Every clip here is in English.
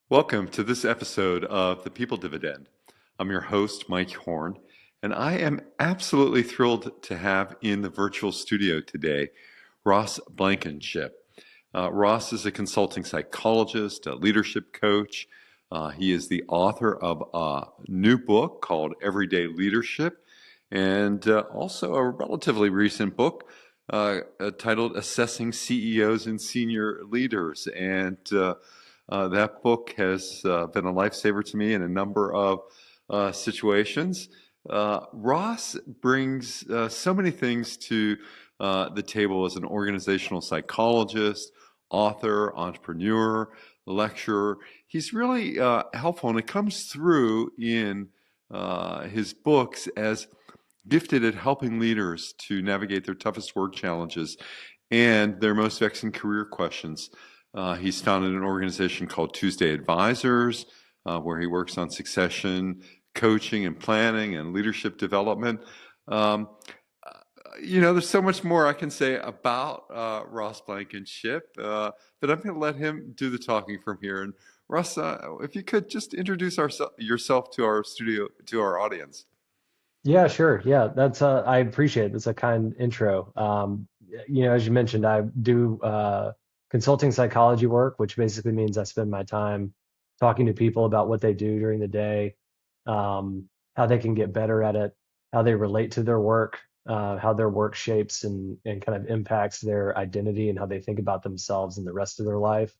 Welcome to this episode of the People Dividend. I'm your host, Mike Horne, and I am absolutely thrilled to have in the virtual studio today Ross Blankenship. Ross is a consulting psychologist, a leadership coach. He is the author of a new book called Everyday Leadership, and also a relatively recent book titled Assessing CEOs and Senior Leaders. And that book has been a lifesaver to me in a number of situations. Ross brings so many things to the table as an organizational psychologist, author, entrepreneur, lecturer. He's really helpful, and it comes through in his books as gifted at helping leaders to navigate their toughest work challenges and their most vexing career questions. He's founded an organization called Tuesday Advisors, where he works on succession, coaching and planning and leadership development. Um, there's so much more I can say about Ross Blankenship, but I'm going to let him do the talking from here. And Ross, if you could just introduce yourself to our studio, to our audience. Yeah, sure. Yeah, that's I appreciate it. That's a kind intro. As you mentioned, I do consulting psychology work, which basically means I spend my time talking to people about what they do during the day, how they can get better at it, how they relate to their work, how their work shapes and kind of impacts their identity and how they think about themselves and the rest of their life.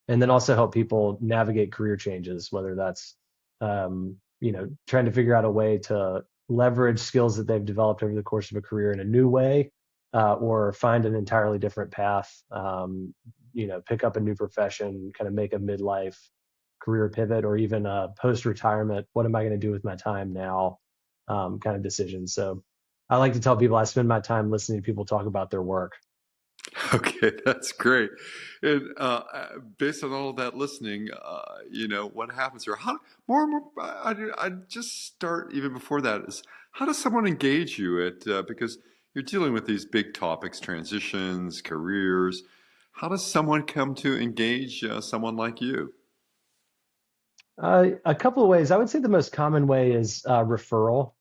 And then also help people navigate career changes, whether that's trying to figure out a way to leverage skills that they've developed over the course of a career in a new way, or find an entirely different path. Pick up a new profession, kind of make a midlife career pivot, or even a post-retirement. What am I going to do with my time now? Kind of decision. So I like to tell people I spend my time listening to people talk about their work. Okay, that's great. And based on all of that listening, what happens here? How more and more? I just start even before that is how does someone engage you at because you're dealing with these big topics, transitions, careers. How does someone come to engage someone like you? A couple of ways. I would say the most common way is referral.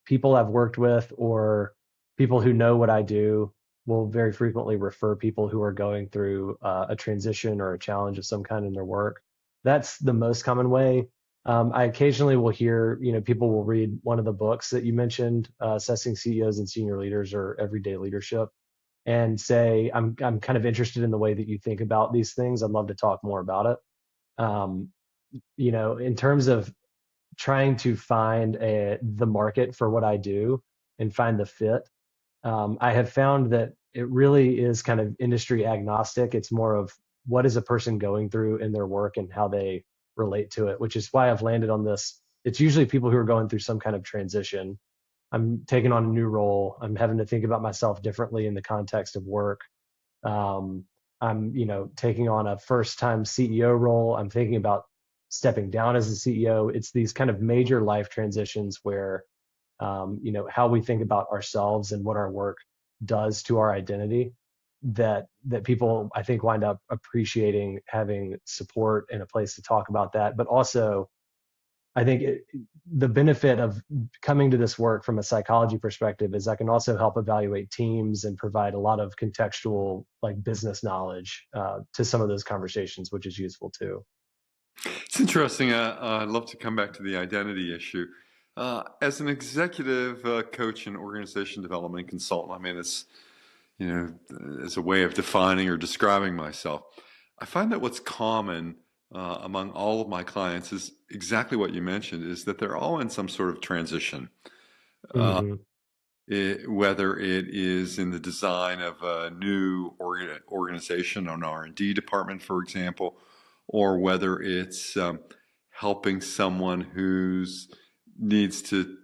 People I've worked with or people who know what I do will very frequently refer people who are going through a transition or a challenge of some kind in their work. That's the most common way. I occasionally will hear, people will read one of the books that you mentioned, Assessing CEOs and Senior Leaders or Everyday Leadership, and say, I'm kind of interested in the way that you think about these things. I'd love to talk more about it. Um, in terms of trying to find the market for what I do and find the fit, I have found that it really is kind of industry agnostic. It's more of what is a person going through in their work and how they relate to it, which is why I've landed on this. It's usually people who are going through some kind of transition. I'm taking on a new role. I'm having to think about myself differently in the context of work. Um, I'm, taking on a first time CEO role. I'm thinking about stepping down as a CEO. It's these kind of major life transitions where, how we think about ourselves and what our work does to our identity that people I think wind up appreciating having support and a place to talk about that. But also I think the benefit of coming to this work from a psychology perspective is I can also help evaluate teams and provide a lot of contextual, like business knowledge to some of those conversations, which is useful too. It's interesting. I'd love to come back to the identity issue. As an executive coach and organization development consultant, I mean, you know, as a way of defining or describing myself. I find that what's common among all of my clients is exactly what you mentioned, is that they're all in some sort of transition. Uh, Hmm. whether it is in the design of a new organization, an R&D department, for example, or whether it's helping someone who's needs to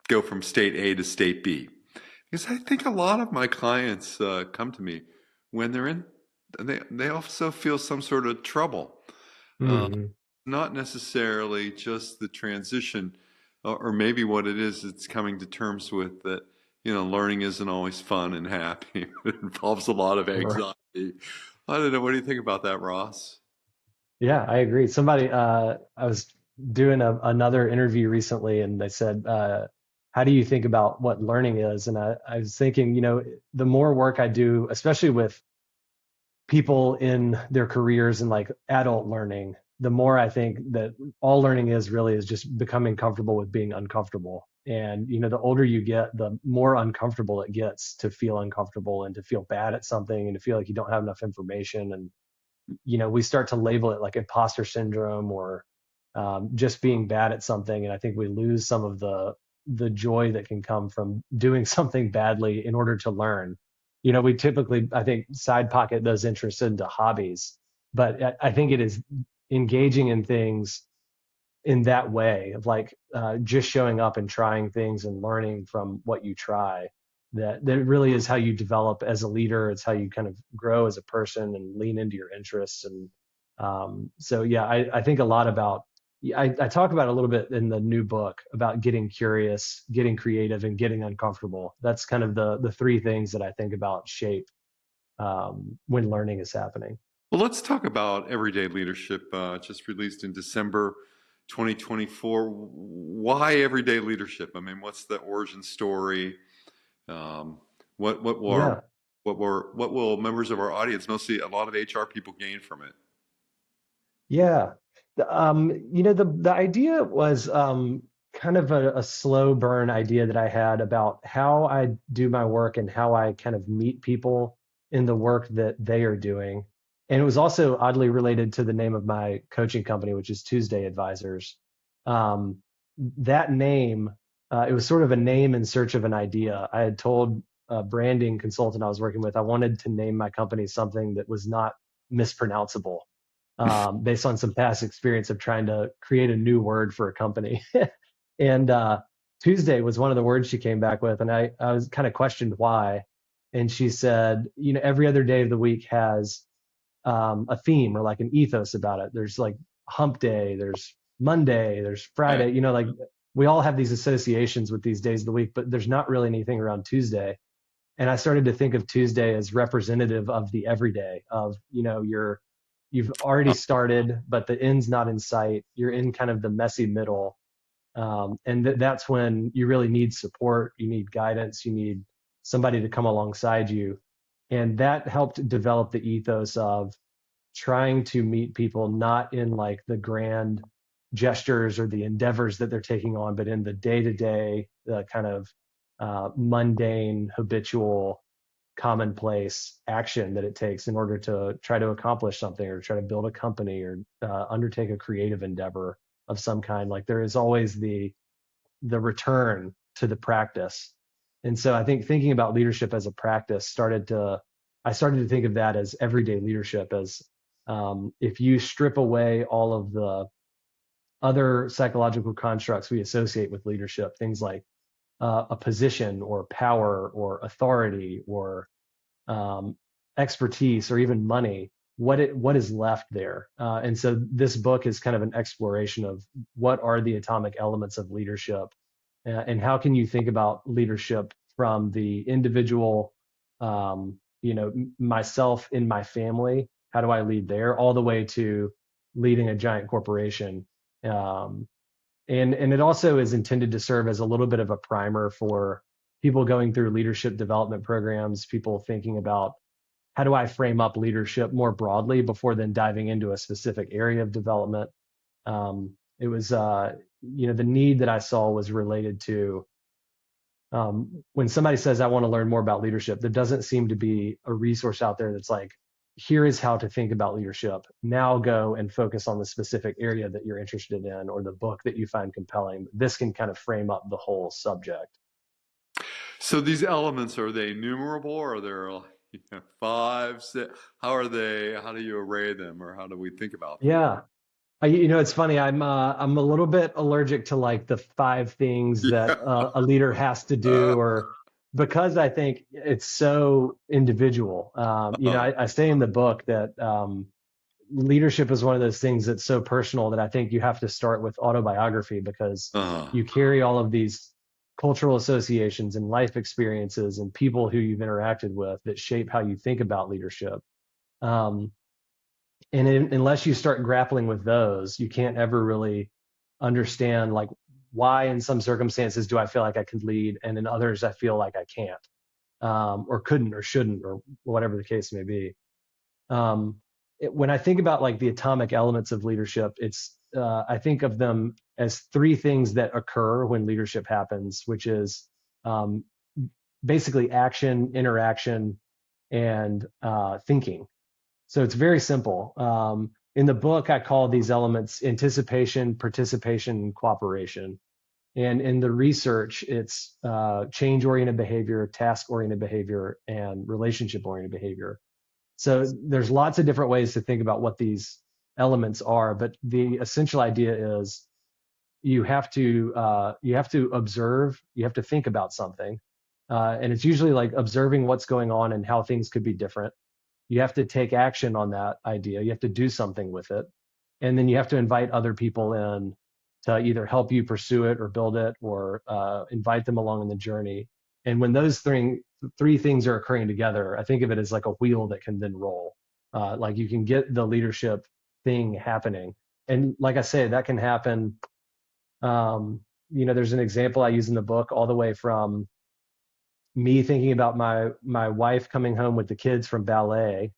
go from state A to state B. Because I think a lot of my clients come to me when they also feel some sort of trouble. Uh, Hmm. Not necessarily just the transition, or maybe what it is, it's coming to terms with that, learning isn't always fun and happy. It involves a lot of Right. anxiety. I don't know. What do you think about that, Ross? Yeah, I agree. Somebody, I was doing another interview recently, and they said, "How do you think about what learning is?" And I was thinking, the more work I do, especially with people in their careers and like adult learning, the more I think that all learning is really is just becoming comfortable with being uncomfortable. And, the older you get, the more uncomfortable it gets to feel uncomfortable and to feel bad at something and to feel like you don't have enough information. And we start to label it like imposter syndrome or just being bad at something. And I think we lose some of the joy that can come from doing something badly in order to learn. We typically, I think, side pocket those interests into hobbies, but I think it is engaging in things in that way of like just showing up and trying things and learning from what you try that really is how you develop as a leader. It's how you kind of grow as a person and lean into your interests. And so yeah, I think a lot about I talk about a little bit in the new book about getting curious, getting creative, and getting uncomfortable. That's kind of the three things that I think about shape when learning is happening. Well, let's talk about Everyday Leadership, just released in December 2024. Why Everyday Leadership? I mean, what's the origin story? Um, what will Yeah. what will members of our audience, mostly a lot of HR people, gain from it? Yeah. The idea was kind of a slow burn idea that I had about how I do my work and how I kind of meet people in the work that they are doing. And it was also oddly related to the name of my coaching company, which is Tuesday Advisors. Um, that name, it was sort of a name in search of an idea. I had told a branding consultant I was working with, I wanted to name my company something that was not mispronounceable based on some past experience of trying to create a new word for a company. And Tuesday was one of the words she came back with. And I was kind of questioned why. And she said, every other day of the week has a theme or like an ethos about it. There's like hump day, there's Monday, there's Right. Friday, like we all have these associations with these days of the week, but there's not really anything around Tuesday. And I started to think of Tuesday as representative of the everyday of, you've already started, but the end's not in sight. You're in kind of the messy middle. And that's when you really need support. You need guidance. You need somebody to come alongside you. And that helped develop the ethos of trying to meet people not in like the grand gestures or the endeavors that they're taking on, but in the day to day, the kind of mundane, habitual, commonplace action that it takes in order to try to accomplish something or try to build a company or undertake a creative endeavor of some kind. Like there is always the return to the practice. And so I think thinking about leadership as a practice I started to think of that as everyday leadership as if you strip away all of the other psychological constructs we associate with leadership, things like a position or power or authority or um, expertise or even money, what is left there. And so this book is kind of an exploration of what are the atomic elements of leadership, and how can you think about leadership from the individual, myself in my family, how do I lead there, all the way to leading a giant corporation. Um, and it also is intended to serve as a little bit of a primer for people going through leadership development programs, people thinking about how do I frame up leadership more broadly before then diving into a specific area of development. It was, the need that I saw was related to when somebody says, I want to learn more about leadership, there doesn't seem to be a resource out there that's like, here is how to think about leadership. Now go and focus on the specific area that you're interested in or the book that you find compelling. This can kind of frame up the whole subject. So these elements, are they numerable, or are there five, six? How are they? How do you array them, or how do we think about them? Yeah. It's funny. I'm a little bit allergic to like the five things that Yeah. a leader has to do, or because I think it's so individual. I say in the book that leadership is one of those things that's so personal that I think you have to start with autobiography because Uh, you carry all of these cultural associations and life experiences and people who you've interacted with that shape how you think about leadership. Um, And unless you start grappling with those, you can't ever really understand like why in some circumstances do I feel like I could lead, and in others I feel like I can't, or couldn't, or shouldn't, or whatever the case may be. When I think about like the atomic elements of leadership, I think of them as three things that occur when leadership happens, which is um, basically action, interaction, and thinking. So it's very simple. In the book, I call these elements anticipation, participation, and cooperation. And in the research, it's change oriented behavior, task oriented behavior, and relationship oriented behavior. So there's lots of different ways to think about what these elements are, but the essential idea is you have to observe, you have to think about something, and it's usually like observing what's going on and how things could be different. You have to take action on that idea. You have to do something with it. And then you have to invite other people in to either help you pursue it or build it, or invite them along in the journey. And when those three things are occurring together, I think of it as like a wheel that can then roll. Like you can get the leadership thing happening. And like I say, that can happen. There's an example I use in the book all the way from me thinking about my wife coming home with the kids from ballet,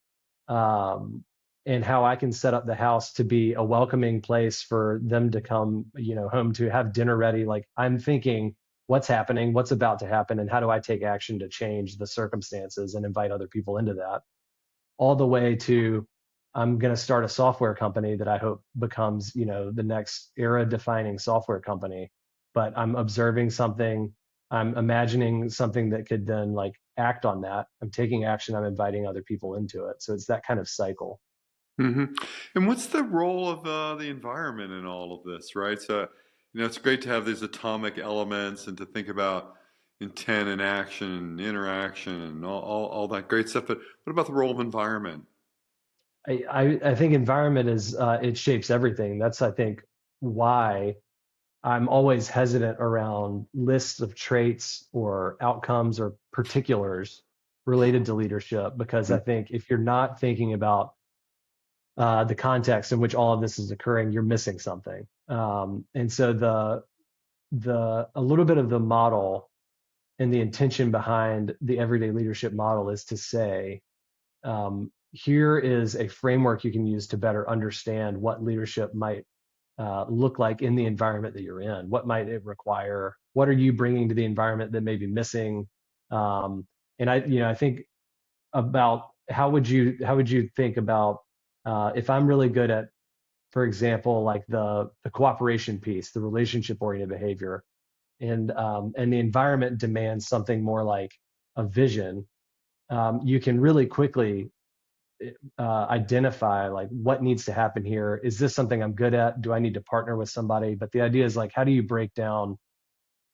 um, and how I can set up the house to be a welcoming place for them to come, home to have dinner ready. Like I'm thinking, what's happening, what's about to happen, and how do I take action to change the circumstances and invite other people into that, all the way to I'm going to start a software company that I hope becomes, the next era defining software company. But I'm observing something, I'm imagining something that could then like act on that. I'm taking action, I'm inviting other people into it. So it's that kind of cycle. Hmm. And what's the role of the environment in all of this, right? So, it's great to have these atomic elements and to think about intent and action and interaction and all that great stuff. But what about the role of environment? I think environment is it shapes everything. That's I think why I'm always hesitant around lists of traits or outcomes or particulars related to leadership, because I think if you're not thinking about the context in which all of this is occurring, you're missing something. And so the a little bit of the model and the intention behind the everyday leadership model is to say, here is a framework you can use to better understand what leadership might look like in the environment that you're in. What might it require? What are you bringing to the environment that may be missing? And I think about how would you think about if I'm really good at, for example, like the cooperation piece, the relationship oriented behavior, and the environment demands something more like a vision. You can really quickly identify like what needs to happen here. Is this something I'm good at? Do I need to partner with somebody? But the idea is like, how do you break down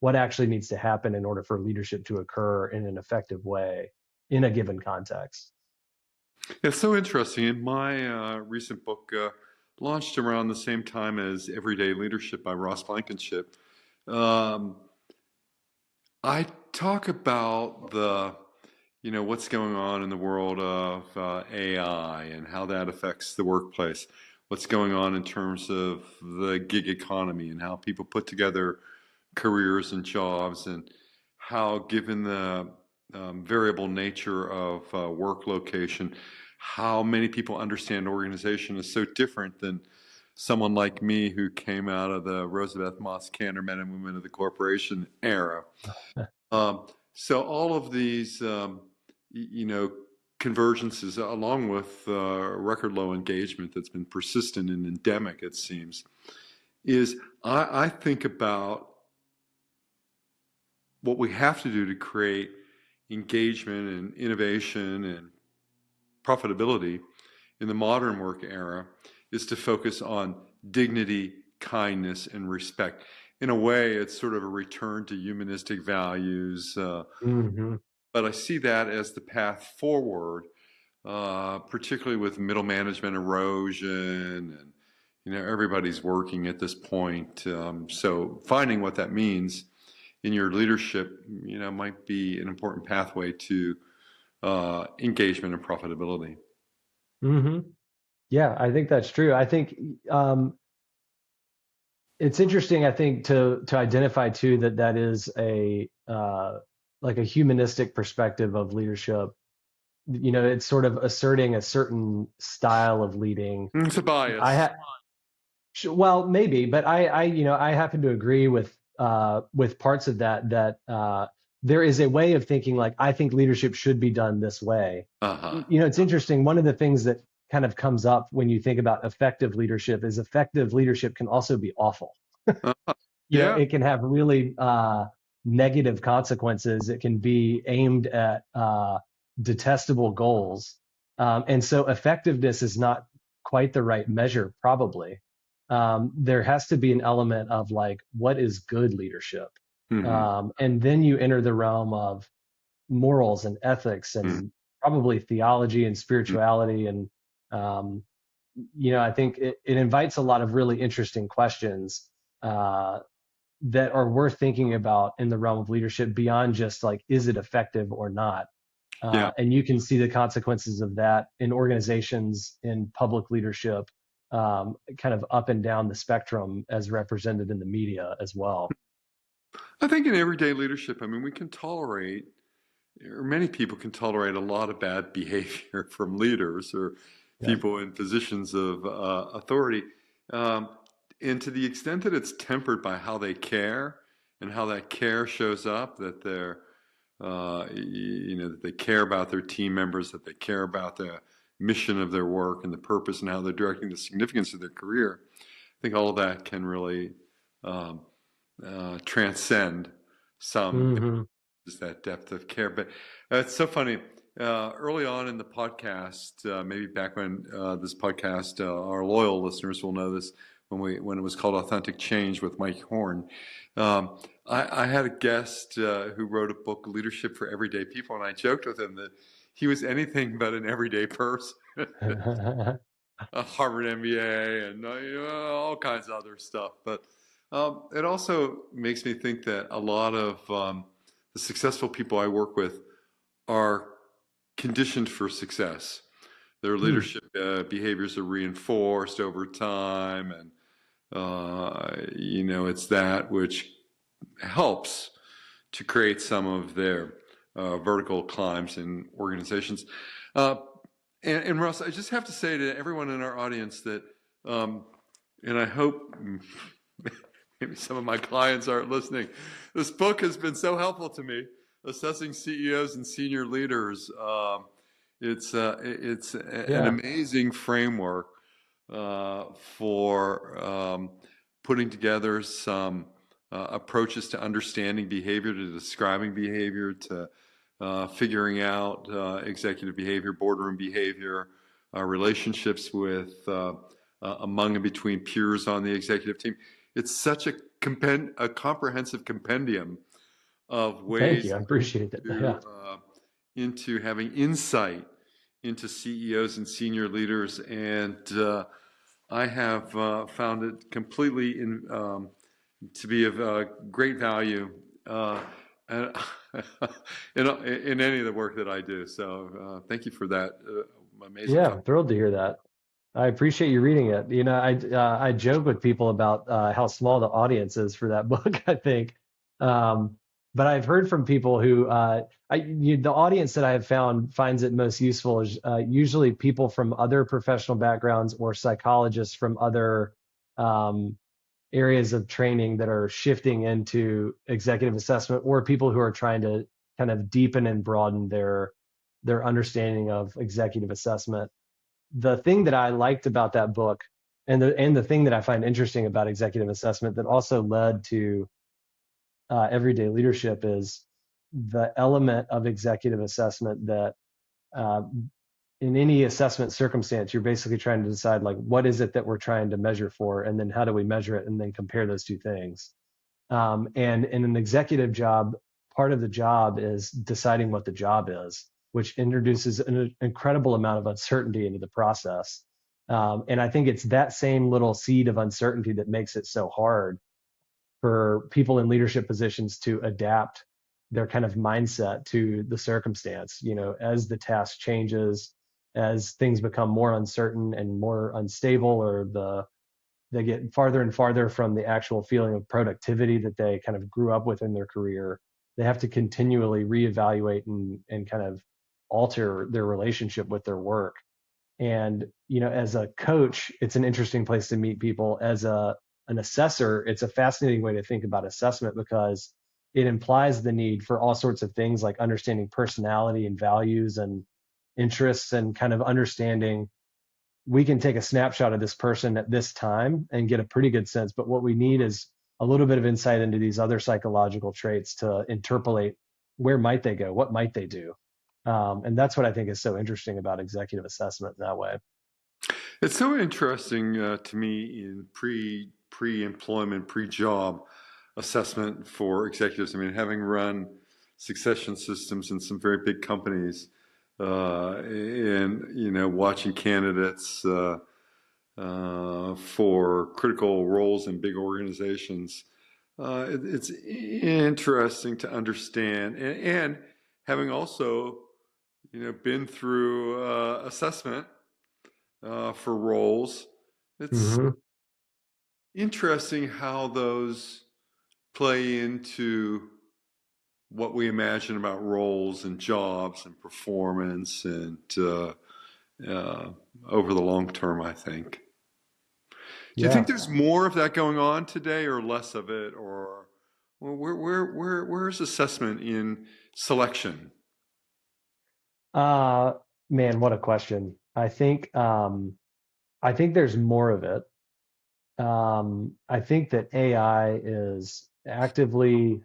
what actually needs to happen in order for leadership to occur in an effective way in a given context? It's so interesting. In my recent book, launched around the same time as Everyday Leadership by Ross Blankenship, um, I talk about what's going on in the world of AI and how that affects the workplace. What's going on in terms of the gig economy and how people put together careers and jobs, and how, given the variable nature of work location, how many people understand organization is so different than someone like me who came out of the Roosevelt Moss Cantor men and women of the corporation era. So all of these, convergences, along with record low engagement that's been persistent and endemic, it seems, is I think about what we have to do to create engagement and innovation and profitability in the modern work era is to focus on dignity, kindness, and respect. In a way, it's sort of a return to humanistic values, Mm-hmm. but I see that as the path forward, particularly with middle management erosion, and everybody's working at this point. So finding what that means in your leadership, might be an important pathway to engagement and profitability. Mm-hmm. Yeah, I think that's true. I think it's interesting, I think, to identify too that that is a like a humanistic perspective of leadership. You know, it's sort of asserting a certain style of leading. It's a I bias. ha Well, maybe, but you know, I happen to agree with parts of that, that there is a way of thinking, like, I think leadership should be done this way. Uh-huh. You know, it's interesting. One of the things that kind of comes up when you think about effective leadership is effective leadership can also be awful. Uh-huh. You know, Yeah. it can have really negative consequences. It can be aimed at detestable goals. And so effectiveness is not quite the right measure, probably. There has to be an element of, like, what is good leadership? Hmm. And then you enter the realm of morals and ethics and probably theology and spirituality. And, um, you know, I think it invites a lot of really interesting questions uh, that are worth thinking about in the realm of leadership beyond just, like, is it effective or not? Yeah. And you can see the consequences of that in organizations, in public leadership, kind of up and down the spectrum as represented in the media as well. I think in everyday leadership, I mean, we can tolerate, or many people can tolerate a lot of bad behavior from leaders or Yeah. people in positions of authority. Um, and to the extent that it's tempered by how they care and how that care shows up, that they're, that they care about their team members, that they care about the mission of their work and the purpose and how they're directing the significance of their career. I think all of that can really um, transcend some Hmm. is that depth of care. But it's so funny. Early on in the podcast, maybe back when this podcast, our loyal listeners will know this when it was called Authentic Change with Mike Horne. I had a guest who wrote a book, Leadership for Everyday People, and I joked with him that he was anything but an everyday person. A Harvard MBA and all kinds of other stuff. But it also makes me think that a lot of the successful people I work with are conditioned for success. Their Hmm. leadership behaviors are reinforced over time, and it's that which helps to create some of their vertical climbs in organizations. Uh, and Russ, I just have to say to everyone in our audience that, and I hope maybe some of my clients aren't listening, this book has been so helpful to me, Assessing CEOs and Senior Leaders. It's an Yeah. amazing framework for putting together some approaches to understanding behavior, to describing behavior, to figuring out executive behavior, boardroom behavior, relationships with among and between peers on the executive team. It's such a comprehensive compendium of Thank you. ways I appreciate it. Yeah. into having insight into CEOs and senior leaders, and I have found it completely to be of great value in, in any of the work that I do. So thank you for that amazing. Yeah. I'm thrilled to hear that. I appreciate you reading it. You know, I joke with people about how small the audience is for that book, I think. But I've heard from people who the audience that I have found finds it most useful is usually people from other professional backgrounds or psychologists from other um, areas of training that are shifting into executive assessment, or people who are trying to kind of deepen and broaden their understanding of executive assessment. The thing that I liked about that book, and the thing that I find interesting about executive assessment that also led to everyday leadership, is the element of executive assessment that uh, in any assessment circumstance, you're basically trying to decide, like, what is it that we're trying to measure for, and then how do we measure it, and then compare those two things. And in an executive job, part of the job is deciding what the job is, which introduces an incredible amount of uncertainty into the process. And I think it's that same little seed of uncertainty that makes it so hard for people in leadership positions to adapt their kind of mindset to the circumstance. You know, as the task changes, as things become more uncertain and more unstable, or they get farther and farther from the actual feeling of productivity that they kind of grew up with in their career. They have to continually reevaluate and kind of alter their relationship with their work. And, as a coach, it's an interesting place to meet people. As an assessor, it's a fascinating way to think about assessment because it implies the need for all sorts of things like understanding personality and values and interests, and kind of understanding we can take a snapshot of this person at this time and get a pretty good sense. But what we need is a little bit of insight into these other psychological traits to interpolate where might they go, what might they do. And that's what I think is so interesting about executive assessment in that way. It's so interesting to me in pre-employment, pre-job assessment for executives. I mean, having run succession systems in some very big companies, and watching candidates for critical roles in big organizations, it's interesting to understand, and having also been through assessment for roles. It's Mm-hmm. interesting how those play into what we imagine about roles and jobs and performance and over the long term, I think. Do you think Yeah. there's more of that going on today or less of it? Or where's assessment in selection? Uh, Man, what a question. I think there's more of it. I think that AI is actively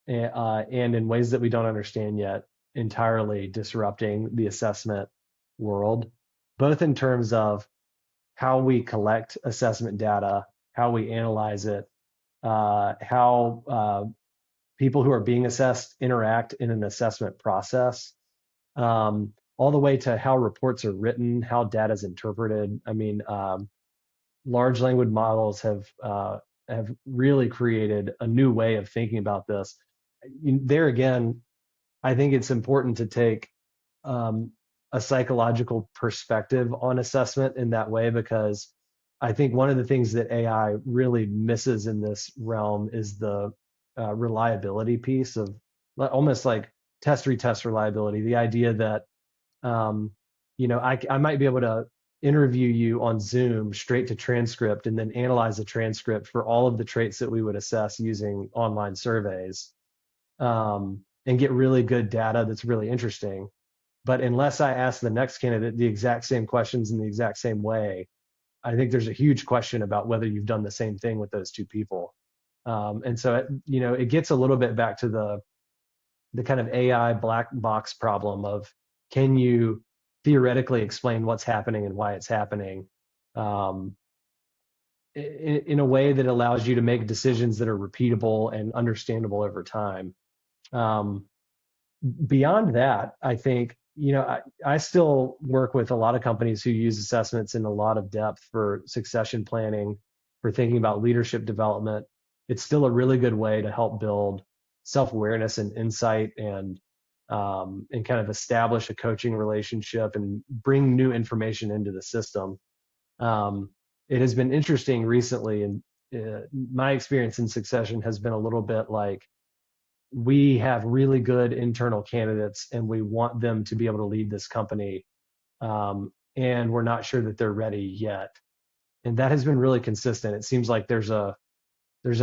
and in ways that we don't understand yet, entirely disrupting the assessment world, both in terms of how we collect assessment data, how we analyze it, how people who are being assessed interact in an assessment process, all the way to how reports are written, how data is interpreted. I mean, large language models have really created a new way of thinking about this. There again, I think it's important to take um, a psychological perspective on assessment in that way, because I think one of the things that AI really misses in this realm is the reliability piece of almost like test retest reliability. The idea that um, I might be able to interview you on Zoom straight to transcript and then analyze the transcript for all of the traits that we would assess using online surveys, and get really good data that's really interesting. But unless I ask the next candidate the exact same questions in the exact same way, I think there's a huge question about whether you've done the same thing with those two people. And so, it gets a little bit back to the kind of AI black box problem of, can you theoretically explain what's happening and why it's happening, um, in a way that allows you to make decisions that are repeatable and understandable over time. Um, Beyond that, I think, I still work with a lot of companies who use assessments in a lot of depth for succession planning, for thinking about leadership development. It's still a really good way to help build self-awareness and insight, and kind of establish a coaching relationship and bring new information into the system. Um, it has been interesting recently, and my experience in succession has been a little bit like, we have really good internal candidates and we want them to be able to lead this company. And we're not sure that they're ready yet. And that has been really consistent. It seems like there's a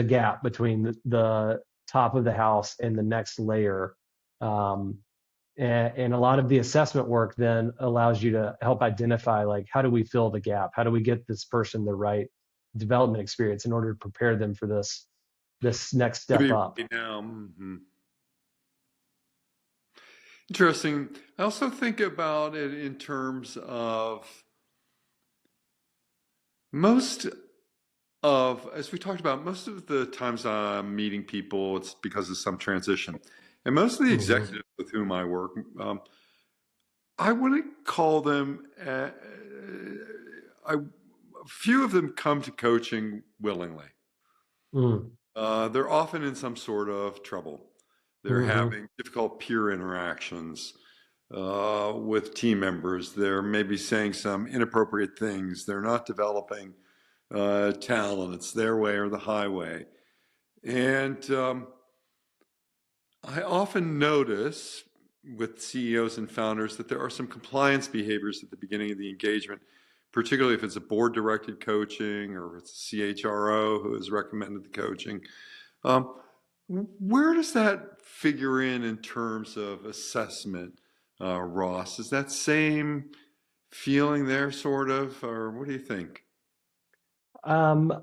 gap between the top of the house and the next layer. And a lot of the assessment work then allows you to help identify, like, how do we fill the gap? How do we get this person the right development experience in order to prepare them for this next To step be up? right now. Interesting. I also think about it in terms of most as we talked about, most of the times I'm meeting people, it's because of some transition. And most of the Hmm. executives with whom I work, I wouldn't call them, few of them come to coaching willingly. Mm. They're often in some sort of trouble. They're Hmm. having difficult peer interactions. with team members. They're maybe saying some inappropriate things. They're not developing talent. It's their way or the highway. And I often notice with CEOs and founders that there are some compliance behaviors at the beginning of the engagement, particularly if it's a board directed coaching or if it's a CHRO who has recommended the coaching. Um, where does that figure in terms of assessment, Ross? Is that same feeling there, sort of, or what do you think? I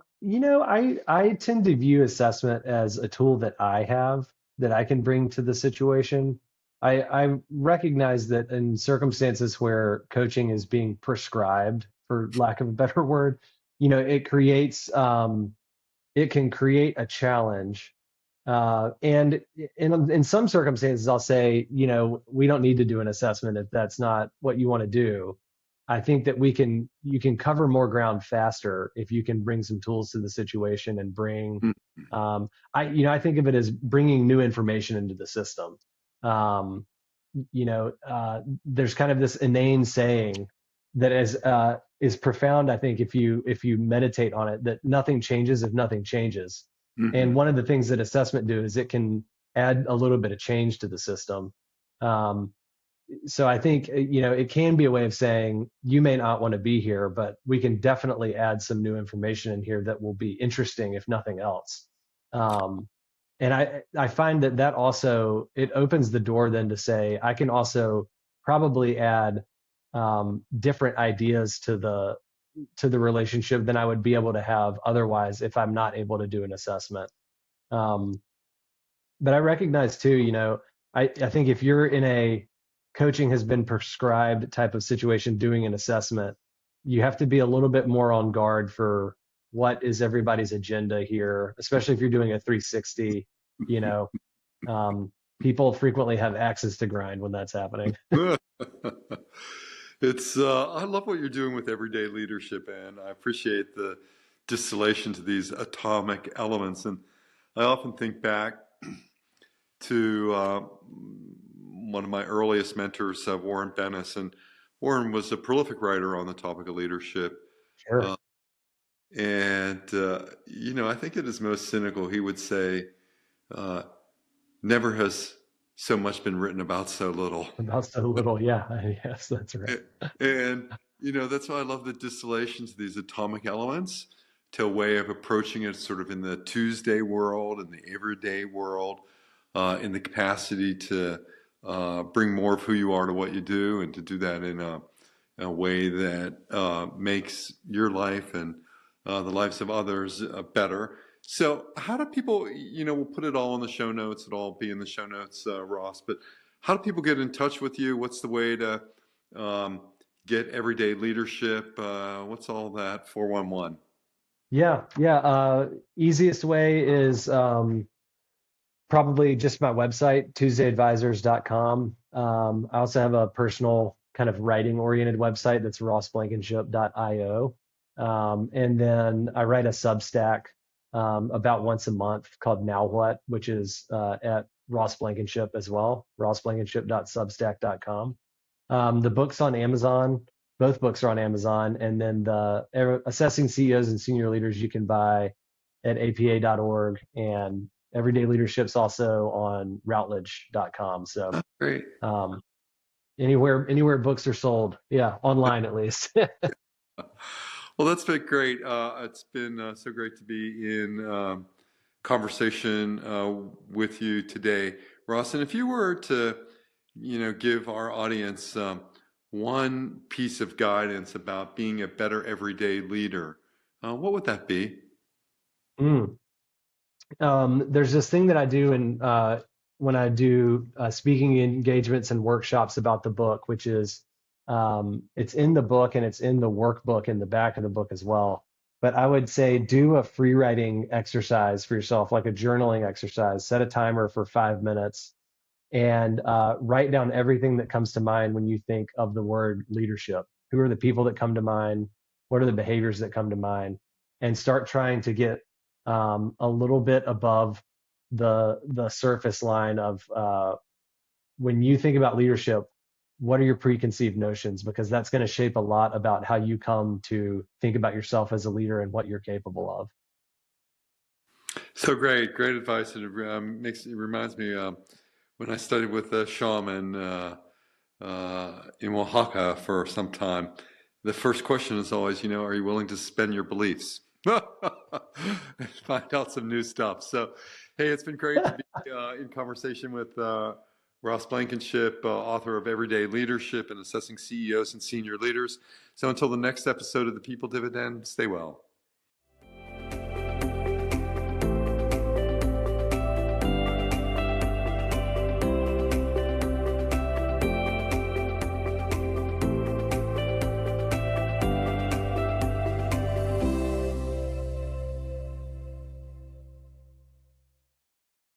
tend to view assessment as a tool that I have that I can bring to the situation. I recognize that in circumstances where coaching is being prescribed, for lack of a better word, it can create a challenge. And in some circumstances, I'll say, we don't need to do an assessment if that's not what you want to do. I think that you can cover more ground faster if you can bring some tools to the situation and bring, I think of it as bringing new information into the system. Um, there's kind of this inane saying that is profound. I think if you meditate on it, that nothing changes if nothing changes. And Mm-hmm. one of the things that assessment do is it can add a little bit of change to the system. Um, so I think it can be a way of saying you may not want to be here, but we can definitely add some new information in here that will be interesting, if nothing else. Um, and I find that also it opens the door then to say I can also probably add different ideas to the relationship than I would be able to have otherwise if I'm not able to do an assessment. Um, but I recognize too, I think if you're in a coaching has been prescribed type of situation doing an assessment, you have to be a little bit more on guard for what is everybody's agenda here, especially if you're doing a 360, you know, um, people frequently have axes to grind when that's happening. It's I love what you're doing with everyday leadership, and I appreciate the distillation to these atomic elements. And I often think back to one of my earliest mentors, Warren Bennis, and Warren was a prolific writer on the topic of leadership. Sure. Uh, and I think at his most cynical, he would say, uh, "Never has so much been written about so little." About so little. Yeah. Yes, that's right. And that's why I love the distillations of these atomic elements to a way of approaching it sort of in the Tuesday world, in the everyday world, in the capacity to bring more of who you are to what you do, and to do that in a way that makes your life and the lives of others better. So how do people, we'll put it all in the show notes, it'll all be in the show notes, Ross, but how do people get in touch with you? What's the way to um, get everyday leadership? What's all that 411? Yeah. Yeah. Easiest way is probably just my website, tuesdayadvisors.com. I also have a personal kind of writing oriented website that's rossblankenship.io. And then I write a Substack about once a month called Now What, which is at Ross Blankenship as well, rossblankenship.substack.com. The book's on Amazon. Both books are on Amazon. And then the Assessing CEOs and Senior Leaders you can buy at apa.org. And Everyday Leadership's also on routledge.com. So Oh, great. um, anywhere books are sold. Yeah, online at least. Well, that's been great. It's been so great to be in conversation with you today, Ross. And if you were to, give our audience one piece of guidance about being a better everyday leader, what would that be? Mm. There's this thing that I do when I do speaking engagements and workshops about the book, which is it's in the book and it's in the workbook in the back of the book as well. But I would say do a free writing exercise for yourself, like a journaling exercise. Set a timer for 5 minutes and write down everything that comes to mind when you think of the word leadership. Who are the people that come to mind? What are the behaviors that come to mind? And start trying to get a little bit above the surface line of when you think about leadership. what are your preconceived notions? Because that's going to shape a lot about how you come to think about yourself as a leader and what you're capable of. So great advice. It reminds me when I studied with a shaman in Oaxaca for some time. The first question is always, are you willing to suspend your beliefs? And find out some new stuff. So, hey, it's been great to be in conversation with Ross Blankenship, author of Everyday Leadership and Assessing CEOs and Senior Leaders. So until the next episode of the People Dividend, stay well.